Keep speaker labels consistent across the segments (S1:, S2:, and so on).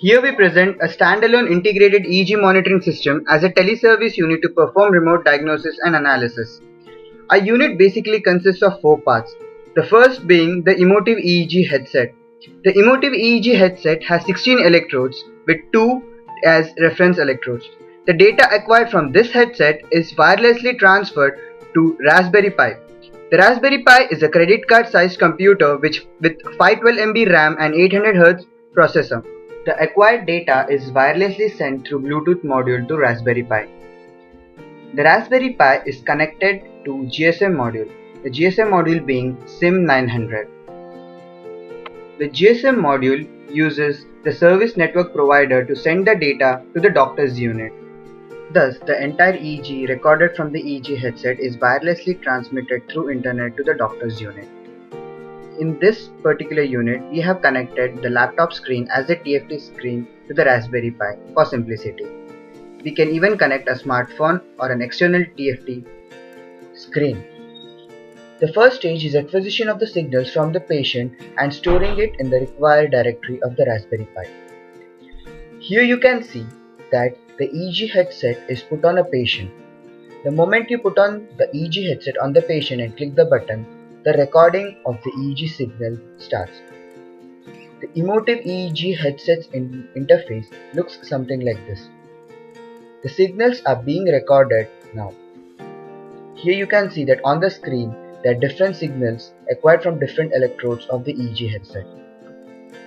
S1: Here we present a standalone integrated EEG monitoring system as a teleservice unit to perform remote diagnosis and analysis. Our unit basically consists of four parts. The first being the Emotiv EEG headset. The Emotiv EEG headset has 16 electrodes with 2 as reference electrodes. The data acquired from this headset is wirelessly transferred to Raspberry Pi. The Raspberry Pi is a credit card sized computer with 512 MB RAM and 800 Hz processor. The acquired data is wirelessly sent through Bluetooth module to Raspberry Pi. The Raspberry Pi is connected to GSM module, the GSM module being SIM900. The GSM module uses the service network provider to send the data to the doctor's unit. Thus, the entire EEG recorded from the EEG headset is wirelessly transmitted through internet to the doctor's unit. In this particular unit, we have connected the laptop screen as a TFT screen to the Raspberry Pi for simplicity. We can even connect a smartphone or an external TFT screen. The first stage is acquisition of the signals from the patient and storing it in the required directory of the Raspberry Pi. Here you can see that the EEG headset is put on a patient. The moment you put on the EEG headset on the patient and click the button, the recording of the EEG signal starts. The Emotiv EEG headset's interface looks something like this. The signals are being recorded now. Here you can see that on the screen there are different signals acquired from different electrodes of the EEG headset.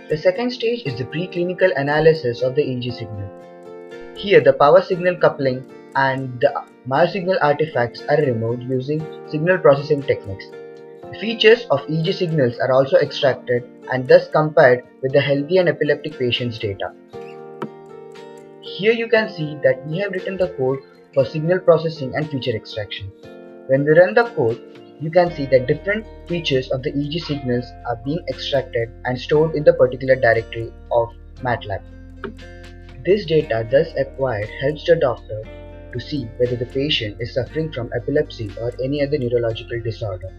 S1: The second stage is the preclinical analysis of the EEG signal. Here the power signal coupling and the myosignal artifacts are removed using signal processing techniques. The features of EEG signals are also extracted and thus compared with the healthy and epileptic patients' data. Here you can see that we have written the code for signal processing and feature extraction. When we run the code, you can see that different features of the EEG signals are being extracted and stored in the particular directory of MATLAB. This data thus acquired helps the doctor to see whether the patient is suffering from epilepsy or any other neurological disorder.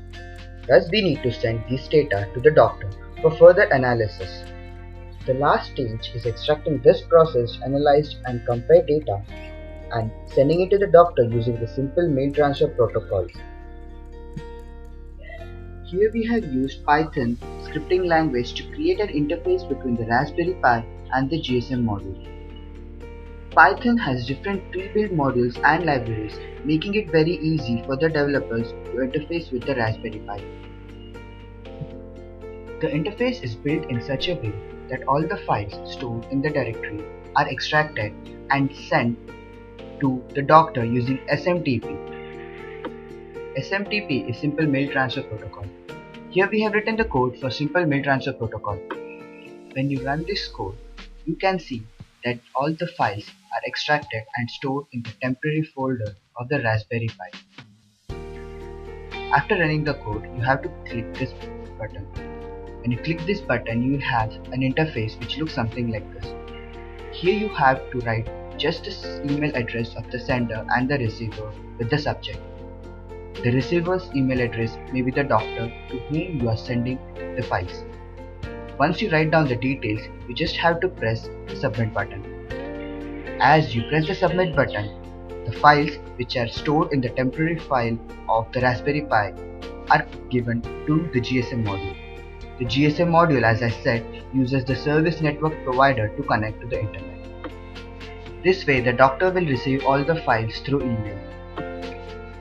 S1: Thus we need to send this data to the doctor for further analysis. The last stage is extracting this processed, analyzed and compared data and sending it to the doctor using the simple mail transfer protocol. Here we have used Python scripting language to create an interface between the Raspberry Pi and the GSM module. Python has different pre-built modules and libraries, making it very easy for the developers to interface with the Raspberry Pi. The interface is built in such a way that all the files stored in the directory are extracted and sent to the doctor using SMTP. SMTP is Simple Mail Transfer Protocol. Here we have written the code for Simple Mail Transfer Protocol. When you run this code, you can see that all the files are extracted and stored in the temporary folder of the Raspberry Pi. After running the code, you have to click this button. When you click this button, you will have an interface which looks something like this. Here you have to write just the email address of the sender and the receiver with the subject. The receiver's email address may be the doctor to whom you are sending the files. Once you write down the details, you just have to press the submit button. As you press the submit button, the files which are stored in the temporary file of the Raspberry Pi are given to the GSM module. The GSM module, as I said, uses the service network provider to connect to the internet. This way, the doctor will receive all the files through email.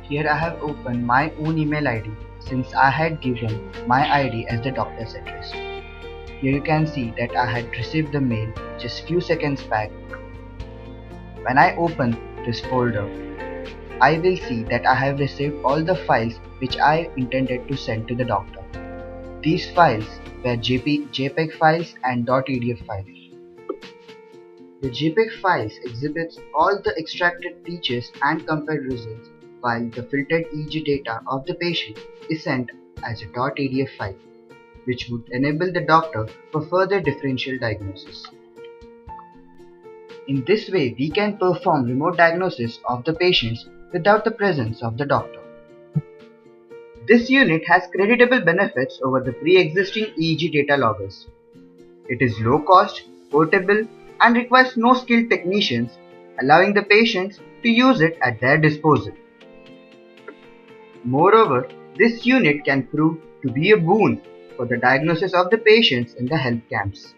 S1: Here I have opened my own email ID since I had given my ID as the doctor's address. Here you can see that I had received the mail just few seconds back. When I open this folder, I will see that I have received all the files which I intended to send to the doctor. These files were JPEG files and .edf files. The JPEG files exhibits all the extracted features and compared results, while the filtered EEG data of the patient is sent as a .edf file, which would enable the doctor for further differential diagnosis. In this way, we can perform remote diagnosis of the patients without the presence of the doctor. This unit has creditable benefits over the pre-existing EEG data loggers. It is low cost, portable, and requires no skilled technicians, allowing the patients to use it at their disposal. Moreover, this unit can prove to be a boon for the diagnosis of the patients in the health camps.